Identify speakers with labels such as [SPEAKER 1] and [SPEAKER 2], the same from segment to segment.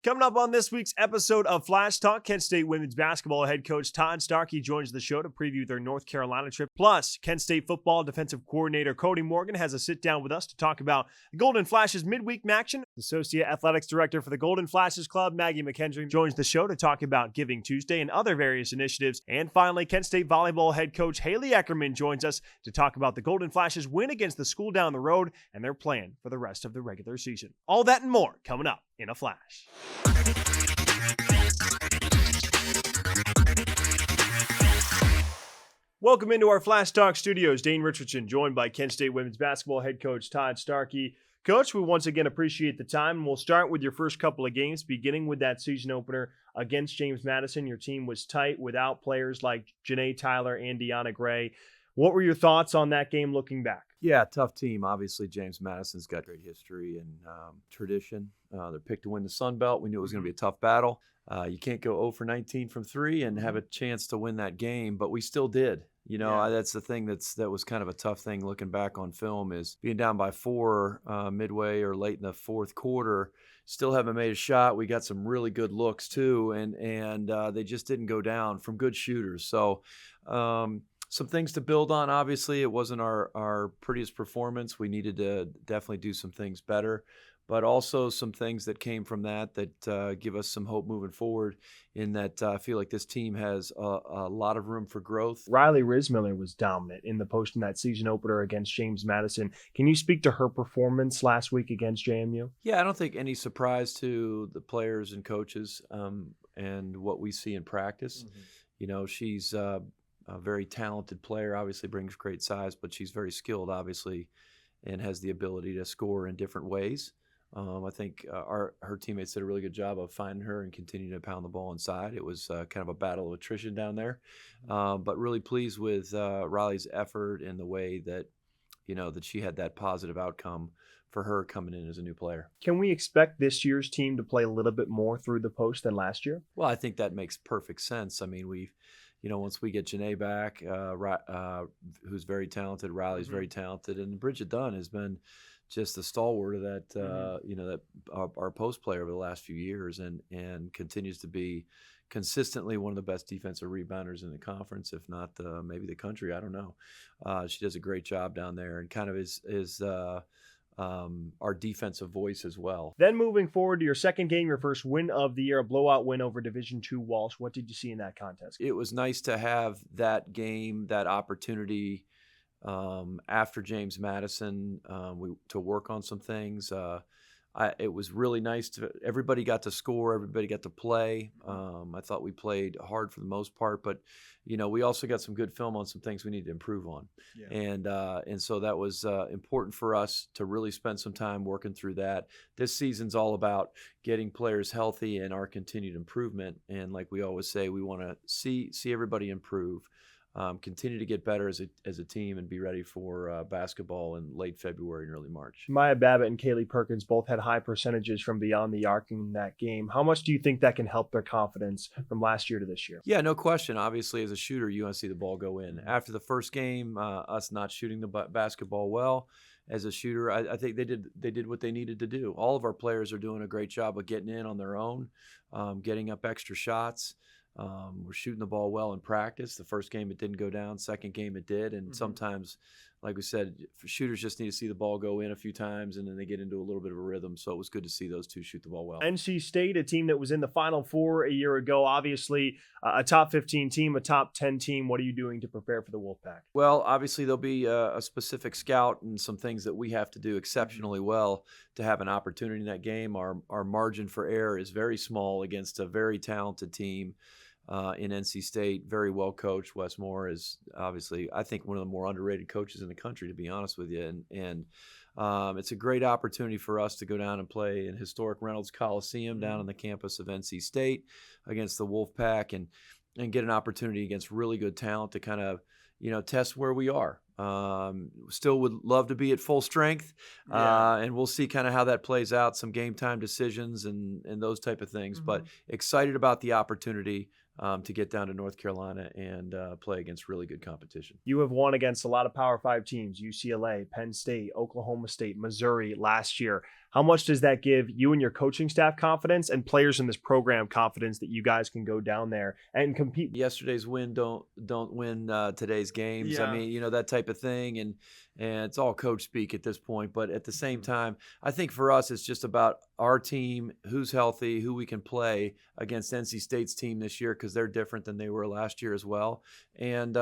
[SPEAKER 1] Coming up on this week's episode of Flashtalk, Kent State women's basketball head coach Todd Starkey joins the show to preview their North Carolina trip. Plus, Kent State football defensive coordinator Kody Morgan has a sit-down with us to talk about the Golden Flashes midweek action. Associate Athletics Director for the Golden Flashes Club, Maggie McKendry, joins the show to talk about Giving Tuesday and other various initiatives. And finally, Kent State volleyball head coach Haley Eckerman joins us to talk about the Golden Flashes' win against the school down the road and their plan for the rest of the regular season. All that and more coming up in a flash. Welcome into our Flash Talk studios. Dane Richardson joined by Kent State women's basketball head coach Todd Starkey. Coach, we once again appreciate the time, and we'll start with your first couple of games, beginning with that season opener against James Madison. Your team was tight without players like Janae Tyler and Deanna Gray. What were your thoughts on that game looking back?
[SPEAKER 2] Yeah, tough team. Obviously, James Madison's got great history and tradition. They're picked to win the Sun Belt. We knew it was going to be a tough battle. You can't go 0 for 19 from 3 and have a chance to win that game, but we still did. You know, That's the thing that was kind of a tough thing looking back on film is being down by 4 midway or late in the fourth quarter, still haven't made a shot. We got some really good looks too, and they just didn't go down from good shooters. So some things to build on. Obviously, it wasn't our prettiest performance. We needed to definitely do some things better, but also some things that came from that give us some hope moving forward in that I feel like this team has a lot of room for growth.
[SPEAKER 1] Riley Rismiller was dominant in the post in that season opener against James Madison. Can you speak to her performance last week against JMU?
[SPEAKER 2] Yeah, I don't think any surprise to the players and coaches and what we see in practice. Mm-hmm. You know, she's a very talented player, obviously brings great size, but she's very skilled, obviously, and has the ability to score in different ways. I think her teammates did a really good job of finding her and continuing to pound the ball inside. It was kind of a battle of attrition down there, but really pleased with Riley's effort and the way that, you know, that she had that positive outcome for her coming in as a new player.
[SPEAKER 1] Can we expect this year's team to play a little bit more through the post than last year?
[SPEAKER 2] Well, I think that makes perfect sense. I mean, once we get Janae back, who's very talented, Riley's very talented, and Bridget Dunn has been just the stalwart of that, that our post player over the last few years, and continues to be consistently one of the best defensive rebounders in the conference, if not maybe the country. I don't know. She does a great job down there, and kind of is our defensive voice as well.
[SPEAKER 1] Then moving forward to your second game, your first win of the year, a blowout win over Division II Walsh. What did you see in that contest?
[SPEAKER 2] It was nice to have that game, that opportunity after James Madison to work on some things. It was really nice everybody got to score, everybody got to play. I thought we played hard for the most part, but we also got some good film on some things we need to improve on. Yeah. And so that was important for us to really spend some time working through that. This season's all about getting players healthy and our continued improvement. And like we always say, we want to see everybody improve. Continue to get better as a team and be ready for basketball in late February and early March.
[SPEAKER 1] Maya Babbitt and Kaylee Perkins both had high percentages from beyond the arc in that game. How much do you think that can help their confidence from last year to this year?
[SPEAKER 2] Yeah, no question. Obviously, as a shooter, you want to see the ball go in. After the first game, us not shooting the basketball well, as a shooter, I think they did what they needed to do. All of our players are doing a great job of getting in on their own, getting up extra shots. We're shooting the ball well in practice. The first game it didn't go down. Second game it did. And sometimes, like we said, shooters just need to see the ball go in a few times and then they get into a little bit of a rhythm. So it was good to see those two shoot the ball well.
[SPEAKER 1] NC State, a team that was in the Final Four a year ago, obviously a top 15 team, a top 10 team. What are you doing to prepare for the Wolfpack?
[SPEAKER 2] Well, obviously there'll be a specific scout and some things that we have to do exceptionally well to have an opportunity in that game. Our margin for error is very small against a very talented team. In NC State, very well coached. Wes Moore is obviously, I think, one of the more underrated coaches in the country, to be honest with you. And it's a great opportunity for us to go down and play in historic Reynolds Coliseum down on the campus of NC State against the Wolfpack and get an opportunity against really good talent to kind of, test where we are. Still would love to be at full strength, and we'll see kind of how that plays out, some game time decisions and those type of things. But excited about the opportunity to get down to North Carolina and play against really good competition.
[SPEAKER 1] You have won against a lot of Power 5 teams, UCLA, Penn State, Oklahoma State, Missouri last year. How much does that give you and your coaching staff confidence and players in this program confidence that you guys can go down there and compete?
[SPEAKER 2] Yesterday's win don't win today's games.
[SPEAKER 1] Yeah.
[SPEAKER 2] I mean, that type of thing, and it's all coach speak at this point. But at the same time, I think for us, it's just about our team, who's healthy, who we can play against NC State's team this year, because they're different than they were last year as well, and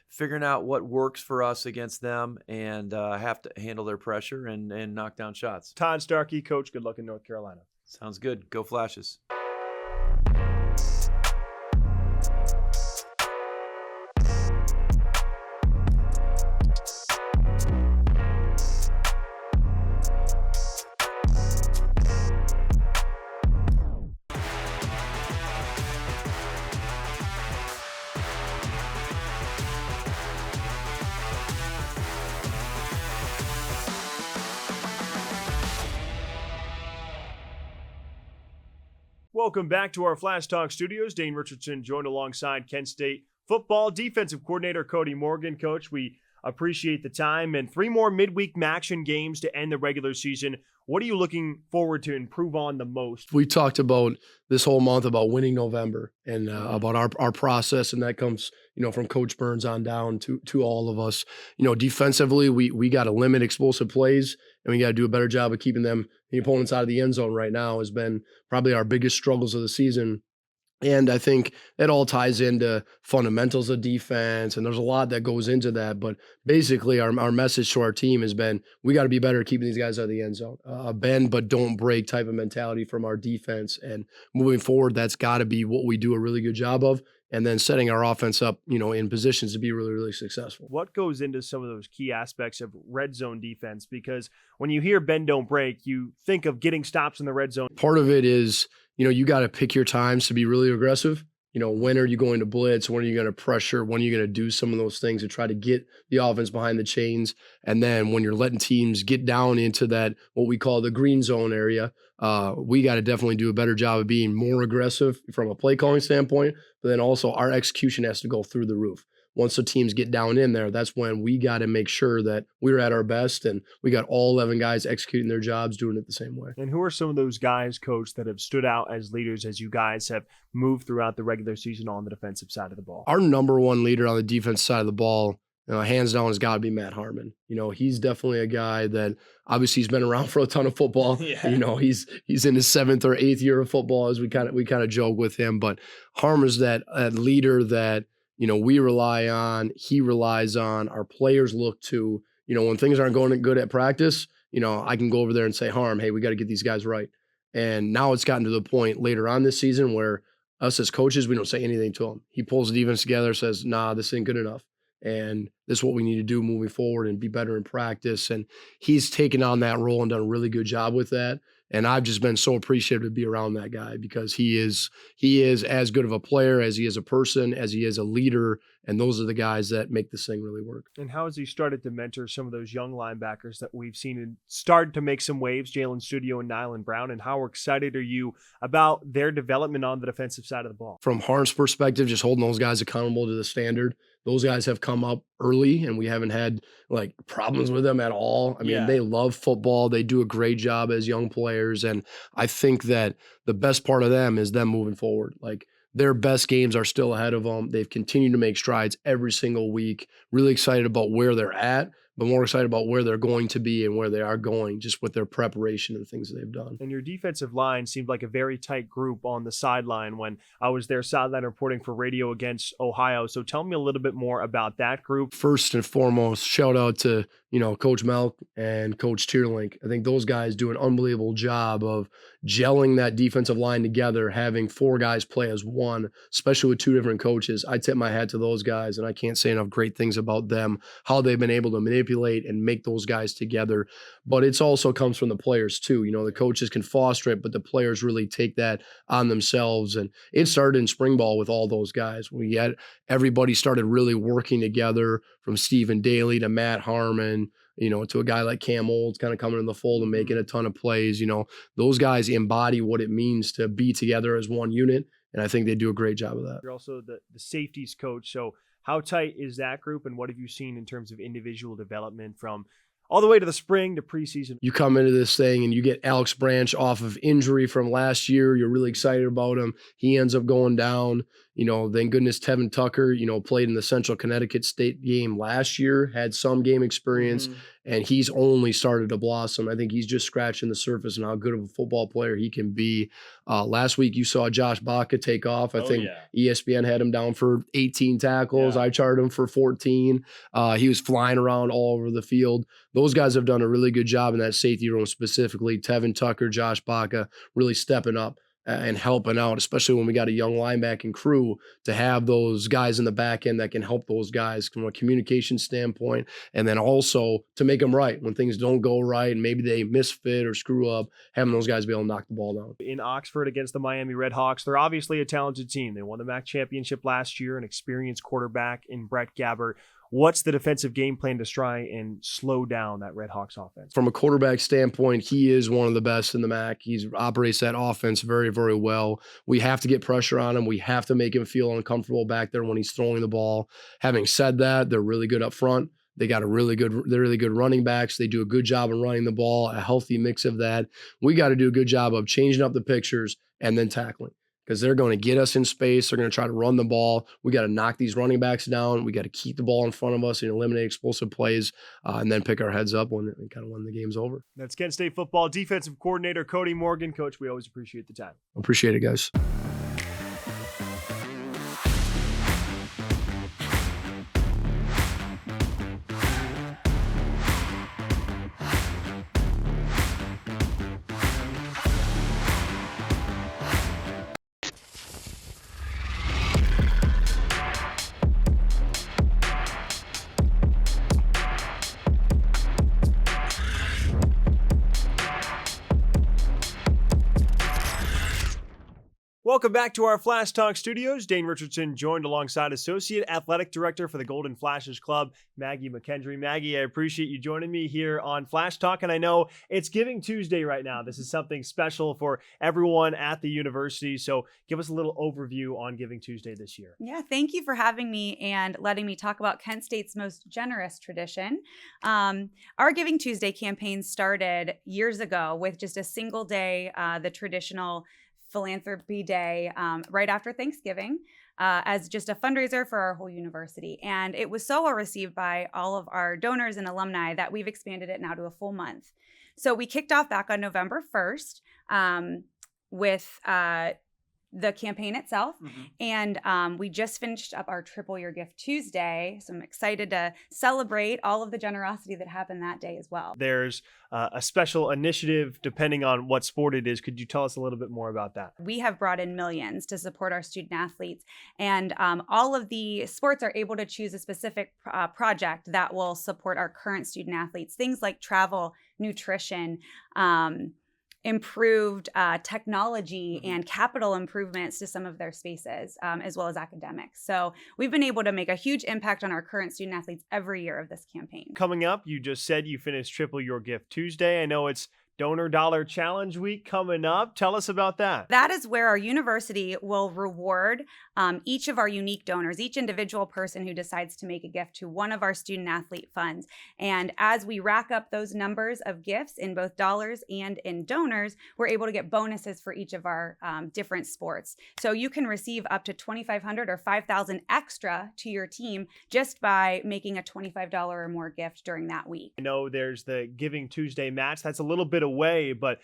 [SPEAKER 2] figuring out what works for us against them, and have to handle their pressure and knock down shots.
[SPEAKER 1] Todd Starkey, coach, good luck in North Carolina.
[SPEAKER 2] Sounds good. Go Flashes.
[SPEAKER 1] Welcome back to our Flash Talk studios. Dane Richardson joined alongside Kent State football defensive coordinator Kody Morgan. Coach, we appreciate the time, and 3 more midweek action games to end the regular season. What are you looking forward to improve on the most?
[SPEAKER 3] We talked about this whole month about winning November and about our process, and that comes, from Coach Burns on down to all of us. Defensively, we got to limit explosive plays, and we got to do a better job of keeping the opponents out of the end zone. Right now has been probably our biggest struggles of the season. And I think it all ties into fundamentals of defense, and there's a lot that goes into that. But basically, our message to our team has been, we got to be better at keeping these guys out of the end zone. Bend but don't break type of mentality from our defense. And moving forward, that's got to be what we do a really good job of. And then setting our offense up, in positions to be really, really successful.
[SPEAKER 1] What goes into some of those key aspects of red zone defense? Because when you hear bend, don't break, you think of getting stops in the red zone.
[SPEAKER 3] Part of it is, you got to pick your times to be really aggressive. When are you going to blitz? When are you going to pressure? When are you going to do some of those things to try to get the offense behind the chains? And then when you're letting teams get down into that, what we call the green zone area, we got to definitely do a better job of being more aggressive from a play calling standpoint. But then also our execution has to go through the roof. Once the teams get down in there, that's when we got to make sure that we're at our best and we got all 11 guys executing their jobs, doing it the same way.
[SPEAKER 1] And who are some of those guys, Coach, that have stood out as leaders as you guys have moved throughout the regular season on the defensive side of the ball?
[SPEAKER 3] Our number one leader on the defense side of the ball, hands down, has got to be Matt Harmon. He's definitely a guy that obviously he's been around for a ton of football.
[SPEAKER 1] Yeah.
[SPEAKER 3] He's in his 7th or 8th year of football, as we kind of joke with him. But Harmon's that leader that we rely on, he relies on, our players look to. When things aren't going good at practice, I can go over there and say, Harm, hey, we got to get these guys right. And now it's gotten to the point later on this season where us as coaches, we don't say anything to him. He pulls the defense together, says, nah, this ain't good enough. And this is what we need to do moving forward and be better in practice. And he's taken on that role and done a really good job with that. And I've just been so appreciative to be around that guy because he is as good of a player as he is a person, as he is a leader. And those are the guys that make this thing really work.
[SPEAKER 1] And how has he started to mentor some of those young linebackers that we've seen and started to make some waves, Jalen Studio and Nylan Brown? And how excited are you about their development on the defensive side of the ball?
[SPEAKER 3] From Harm's perspective, just holding those guys accountable to the standard. Those guys have come up early and we haven't had problems with them at all. I mean, They love football. They do a great job as young players. And I think that the best part of them is them moving forward. Their best games are still ahead of them. They've continued to make strides every single week. Really excited about where they're at, but more excited about where they're going to be and where they are going just with their preparation and the things that they've done.
[SPEAKER 1] And your defensive line seemed like a very tight group on the sideline when I was there sideline reporting for radio against Ohio. So tell me a little bit more about that group.
[SPEAKER 3] First and foremost, shout out to, Coach Melk and Coach Tierlink. I think those guys do an unbelievable job of gelling that defensive line together, having 4 guys play as one, especially with 2 different coaches. I tip my hat to those guys, and I can't say enough great things about them, how they've been able to manipulate and make those guys together. But it's also comes from the players too. The coaches can foster it, but the players really take that on themselves. And it started in spring ball with all those guys. We had everybody started really working together, from Stephen Daly to Matt Harmon, to a guy like Cam Olds kind of coming in the fold and making a ton of plays. Those guys embody what it means to be together as one unit. And I think they do a great job of that.
[SPEAKER 1] You're also the safeties coach. So how tight is that group, and what have you seen in terms of individual development from all the way to the spring to preseason.
[SPEAKER 3] You come into this thing and you get Alex Branch off of injury from last year. You're really excited about him. He ends up going down. Thank goodness Tevin Tucker, played in the Central Connecticut State game last year, had some game experience, and he's only started to blossom. I think he's just scratching the surface on how good of a football player he can be. Last week, you saw Josh Baca take off. I think ESPN had him down for 18 tackles. I charted him for 14. He was flying around all over the field. Those guys have done a really good job in that safety room, specifically Tevin Tucker, Josh Baca, really stepping up and helping out, especially when we got a young linebacking crew, to have those guys in the back end that can help those guys from a communication standpoint, and then also to make them right when things don't go right and maybe they misfit or screw up, having those guys be able to knock the ball down.
[SPEAKER 1] In Oxford against the Miami Redhawks, they're obviously a talented team. They won the MAC championship last year, an experienced quarterback in Brett Gabbert. What's the defensive game plan to try and slow down that Redhawks offense?
[SPEAKER 3] From a quarterback standpoint, he is one of the best in the MAC. He operates that offense very, very well. We have to get pressure on him. We have to make him feel uncomfortable back there when he's throwing the ball. Having said that, they're really good up front. They got they're really good running backs. They do a good job of running the ball, a healthy mix of that. We got to do a good job of changing up the pictures and then tackling, because they're going to get us in space. They're going to try to run the ball. We got to knock these running backs down. We got to keep the ball in front of us and eliminate explosive plays, and then pick our heads up when the game's over.
[SPEAKER 1] That's Kent State football defensive coordinator Kody Morgan. Coach, we always appreciate the time.
[SPEAKER 3] Appreciate it, guys.
[SPEAKER 1] Welcome back to our Flashtalk studios. Dane Richardson joined alongside Associate Athletic Director for the Golden Flashes Club, Maggie McKendry. Maggie, I appreciate you joining me here on Flashtalk, and I know it's Giving Tuesday right now. This is something special for everyone at the university, so give us a little overview on Giving Tuesday this year.
[SPEAKER 4] Yeah, thank you for having me and letting me talk about Kent State's most generous tradition. Our Giving Tuesday campaign started years ago with just a single day, the traditional Philanthropy Day right after Thanksgiving as just a fundraiser for our whole university. And it was so well received by all of our donors and alumni that we've expanded it now to a full month. So we kicked off back on November 1st with the campaign itself. And we just finished up our Triple Your Gift Tuesday. So I'm excited to celebrate all of the generosity that happened that day as well.
[SPEAKER 1] There's a special initiative depending on what sport it is. Could you tell us a little bit more about that?
[SPEAKER 4] We have brought in millions to support our student athletes, and all of the sports are able to choose a specific project that will support our current student athletes. Things like travel, nutrition, improved technology and capital improvements to some of their spaces, as well as academics. So we've been able to make a huge impact on our current student athletes every year of this campaign.
[SPEAKER 1] Coming up, you just said you finished Triple Your Gift Tuesday. I know it's Donor Dollar Challenge Week coming up. Tell us about that.
[SPEAKER 4] That is where our university will reward each of our unique donors, each individual person who decides to make a gift to one of our student athlete funds. And as we rack up those numbers of gifts in both dollars and in donors, we're able to get bonuses for each of our different sports. So you can receive up to $2,500 or $5,000 extra to your team just by making a $25 or more gift during that week.
[SPEAKER 1] I know there's the Giving Tuesday match. That's a little bit away, but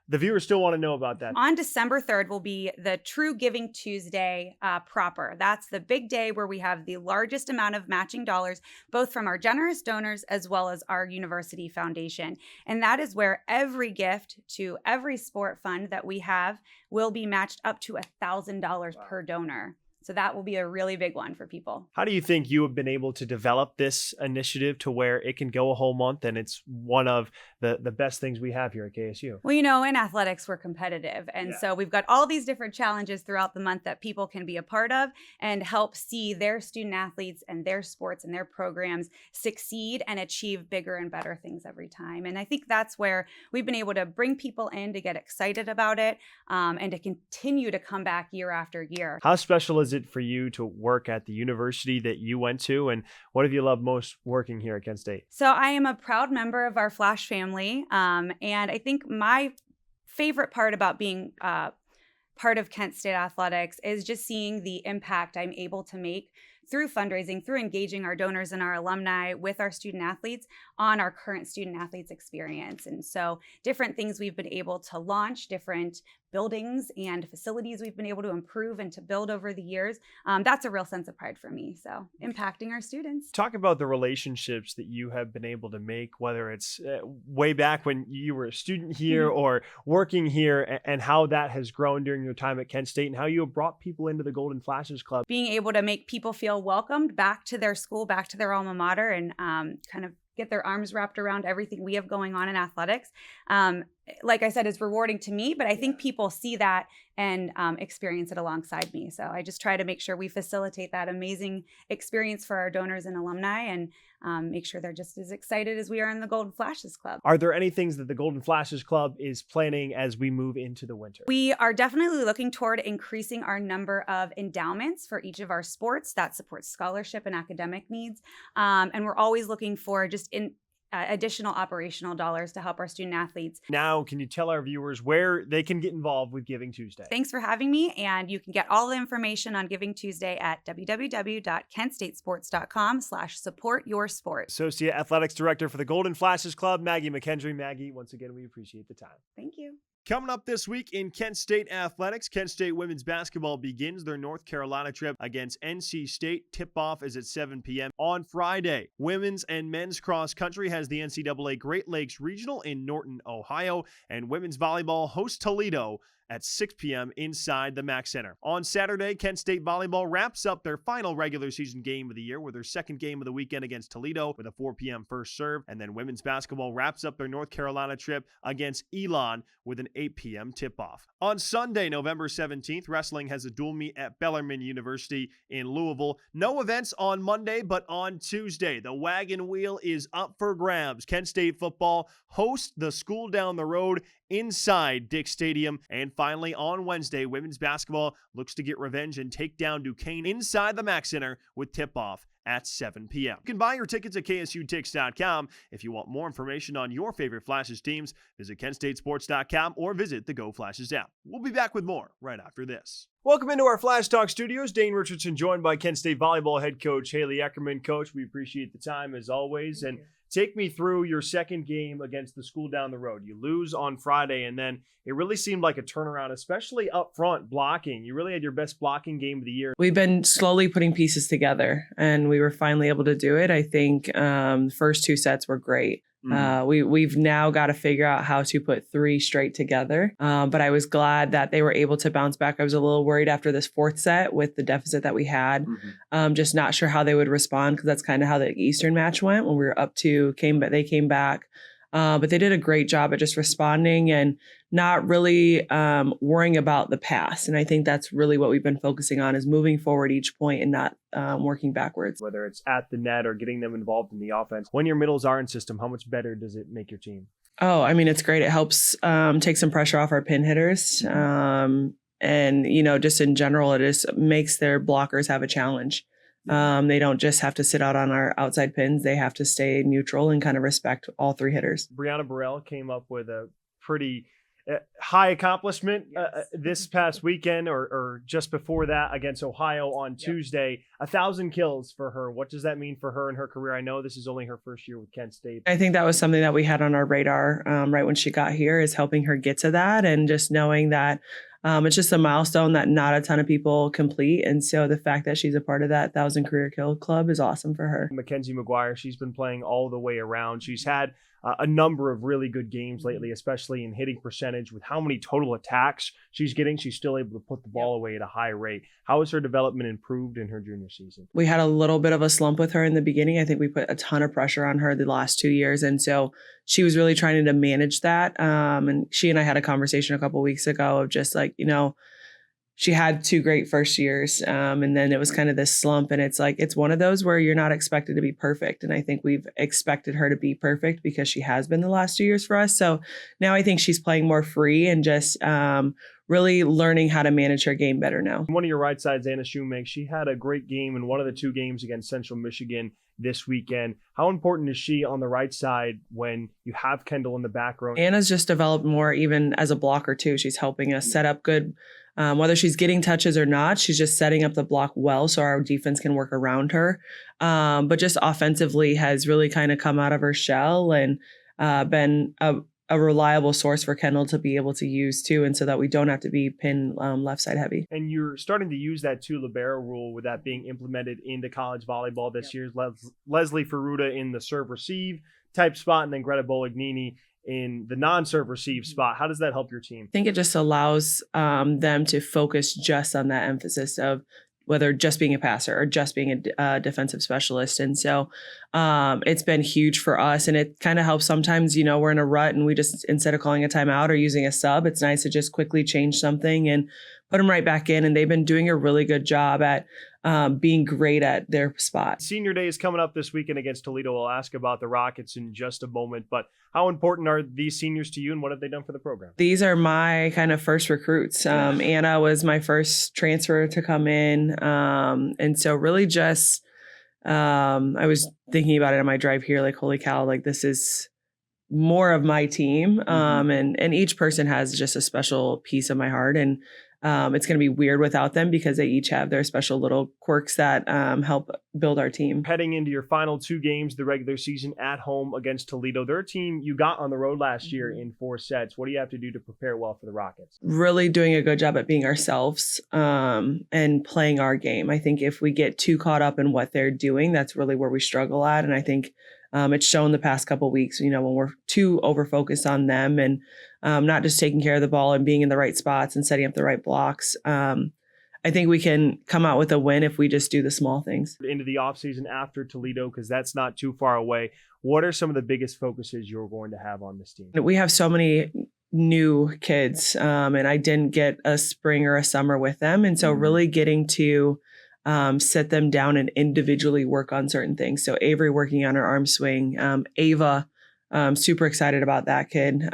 [SPEAKER 1] the viewers still want to know about that.
[SPEAKER 4] On December 3rd will be the true Giving Tuesday proper. That's the big day where we have the largest amount of matching dollars, both from our generous donors as well as our university foundation. And that is where every gift to every sport fund that we have will be matched up to $1,000 per donor. So that will be a really big one for people.
[SPEAKER 1] How do you think you have been able to develop this initiative to where it can go a whole month and it's one of the best things we have here at KSU?
[SPEAKER 4] Well, you know, in athletics, we're competitive. And so we've got all these different challenges throughout the month that people can be a part of and help see their student athletes and their sports and their programs succeed and achieve bigger and better things every time. And I think that's where we've been able to bring people in to get excited about it and to continue to come back year after year.
[SPEAKER 1] How special is was it for you to work at the university that you went to, and what have you loved most working here at Kent State?
[SPEAKER 4] So I am a proud member of our Flash family, and I think my favorite part about being part of Kent State Athletics is just seeing the impact I'm able to make through fundraising, through engaging our donors and our alumni with our student athletes on our current student athletes experience. And so different things we've been able to launch, different buildings and facilities we've been able to improve and to build over the years. That's a real sense of pride for me. So impacting our students.
[SPEAKER 1] Talk about the relationships that you have been able to make, whether it's way back when you were a student here or working here, and how that has grown during your time at Kent State and how you have brought people into the Golden Flashes Club.
[SPEAKER 4] Being able to make people feel welcomed back to their school, back to their alma mater, and kind of get their arms wrapped around everything we have going on in athletics. Like I said, is rewarding to me, but I think people see that and experience it alongside me. So I just try to make sure we facilitate that amazing experience for our donors and alumni, and make sure they're just as excited as we are in the Golden Flashes Club.
[SPEAKER 1] Are there any things that the Golden Flashes Club is planning as we move into the winter?
[SPEAKER 4] We are definitely looking toward increasing our number of endowments for each of our sports that supports scholarship and academic needs. And we're always looking for just additional operational dollars to help our student athletes.
[SPEAKER 1] Now, can you tell our viewers where they can get involved with Giving Tuesday?
[SPEAKER 4] Thanks for having me, and you can get all the information on Giving Tuesday at www.kentstatesports.com/supportyoursport.
[SPEAKER 1] Associate Athletics Director for the Golden Flashes Club, Maggie McKendry. Maggie, once again, we appreciate the time.
[SPEAKER 4] Thank you.
[SPEAKER 1] Coming up this week in Kent State Athletics, Kent State women's basketball begins their North Carolina trip against NC State. Tip-off is at 7 p.m. on Friday. Women's and men's cross country has the NCAA Great Lakes Regional in Norton, Ohio, and women's volleyball hosts Toledo at 6 p.m. inside the Mack Center. On Saturday, Kent State volleyball wraps up their final regular season game of the year with their second game of the weekend against Toledo with a 4 p.m. first serve. And then women's basketball wraps up their North Carolina trip against Elon with an 8 p.m. tip-off. On Sunday, November 17th, wrestling has a dual meet at Bellarmine University in Louisville. No events on Monday, but on Tuesday, the wagon wheel is up for grabs. Kent State football hosts the school down the road inside Dick Stadium. And finally, on Wednesday, women's basketball looks to get revenge and take down Duquesne inside the Mack Center with tip-off at 7 p.m. You can buy your tickets at ksutix.com. If you want more information on your favorite Flashes teams, visit kentstatesports.com or visit the Go Flashes app. We'll be back with more right after this. Welcome into our Flash Talk studios. Dane Richardson joined by Kent State volleyball head coach Haley Eckerman. Coach, we appreciate the time as always. And take me through your second game against the school down the road. You lose on Friday, and then it really seemed like a turnaround, especially up front blocking. You really had your best blocking game of the year.
[SPEAKER 5] We've been slowly putting pieces together, and we were finally able to do it. I think the first two sets were great. We've now got to figure out how to put three straight together. But I was glad that they were able to bounce back. I was a little worried after this fourth set with the deficit that we had. Just not sure how they would respond, because that's kind of how the Eastern match went when we were up to they came back. But they did a great job at just responding and not really worrying about the pass. And I think that's really what we've been focusing on, is moving forward each point and not working backwards.
[SPEAKER 1] Whether it's at the net or getting them involved in the offense. When your middles are in system, how much better does it make your team? Oh,
[SPEAKER 5] I mean, it's great. It helps take some pressure off our pin hitters. And, just in general, it just makes their blockers have a challenge. They don't just have to sit out on our outside pins. They have to stay neutral and kind of respect all three hitters.
[SPEAKER 1] Brianna Burrell came up with a pretty high accomplishment this past weekend or just before that against Ohio on Tuesday. 1,000 kills for her. What does that mean for her in her career? I know this is only her first year with Kent State.
[SPEAKER 5] I think that was something that we had on our radar right when she got here, is helping her get to that, and just knowing that it's just a milestone that not a ton of people complete. And so the fact that she's a part of that 1,000 career kill club is awesome for her.
[SPEAKER 1] Mackenzie McGuire, she's been playing all the way around. She's had a number of really good games lately, especially in hitting percentage. With how many total attacks she's getting, she's still able to put the ball away at a high rate. How has her development improved in her junior season?
[SPEAKER 5] We had a little bit of a slump with her in the beginning. I think we put a ton of pressure on her the last 2 years. And so she was really trying to manage that. And she and I had a conversation a couple of weeks ago of just like, she had 2 great first years. And then it was kind of this slump. And it's like, it's one of those where you're not expected to be perfect. And I think we've expected her to be perfect because she has been the last 2 years for us. So now I think she's playing more free and just really learning how to manage her game better now.
[SPEAKER 1] One of your right sides, Anna Shoemake, she had a great game in one of the 2 games against Central Michigan this weekend. How important is she on the right side when you have Kendall in the back row?
[SPEAKER 5] Anna's just developed more even as a blocker too. She's helping us set up good, whether she's getting touches or not, she's just setting up the block well so our defense can work around her. But just offensively has really kind of come out of her shell and been a reliable source for Kendall to be able to use too, and so that we don't have to be pin left side heavy.
[SPEAKER 1] And you're starting to use that 2 libero rule with that being implemented into college volleyball this year. Leslie Ferruta in the serve receive type spot, and then Greta Bolognini in the non-serve receive spot. How does that help your team?
[SPEAKER 5] I think it just allows them to focus just on that emphasis of whether just being a passer or just being a defensive specialist. And so it's been huge for us. And it kind of helps sometimes, we're in a rut and we just, instead of calling a timeout or using a sub, it's nice to just quickly change something and put them right back in. And they've been doing a really good job at being great at their spot.
[SPEAKER 1] Senior Day is coming up this weekend against Toledo. We'll ask about the Rockets in just a moment, but how important are these seniors to you and what have they done for the program?
[SPEAKER 5] These are my kind of first recruits. Anna was my first transfer to come in. And so really just, I was thinking about it on my drive here, like, holy cow, like this is more of my team. And each person has just a special piece of my heart. And it's going to be weird without them because they each have their special little quirks that help build our team.
[SPEAKER 1] Heading into your final 2 games, the regular season at home against Toledo, they're a team you got on the road last year in 4 sets. What do you have to do to prepare well for the Rockets?
[SPEAKER 5] Really doing a good job at being ourselves and playing our game. I think if we get too caught up in what they're doing, that's really where we struggle at. And I think it's shown the past couple of weeks, when we're too over-focused on them and not just taking care of the ball and being in the right spots and setting up the right blocks. I think we can come out with a win if we just do the small things.
[SPEAKER 1] Into the offseason after Toledo, because that's not too far away, what are some of the biggest focuses you're going to have on this team?
[SPEAKER 5] We have so many new kids, and I didn't get a spring or a summer with them. And so really getting to sit them down and individually work on certain things. So Avery working on her arm swing, Ava, super excited about that kid.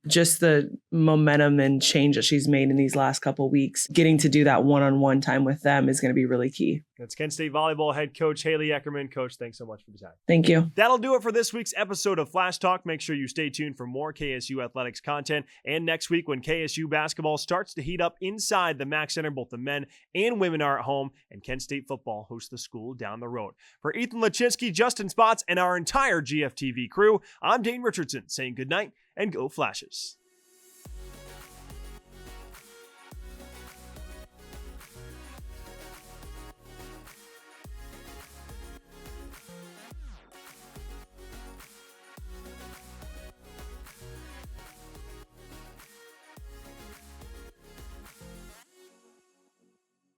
[SPEAKER 5] Just the momentum and change that she's made in these last couple of weeks, getting to do that one-on-one time with them is going to be really key.
[SPEAKER 1] That's Kent State Volleyball head coach Haley Eckerman. Coach, thanks so much for the time.
[SPEAKER 5] Thank you.
[SPEAKER 1] That'll do it for this week's episode of Flash Talk. Make sure you stay tuned for more KSU athletics content. And next week, when KSU basketball starts to heat up inside the MAC Center, both the men and women are at home, and Kent State football hosts the school down the road. For Ethan Lachinsky, Justin Spots, and our entire GFTV crew, I'm Dane Richardson saying goodnight and go Flashes.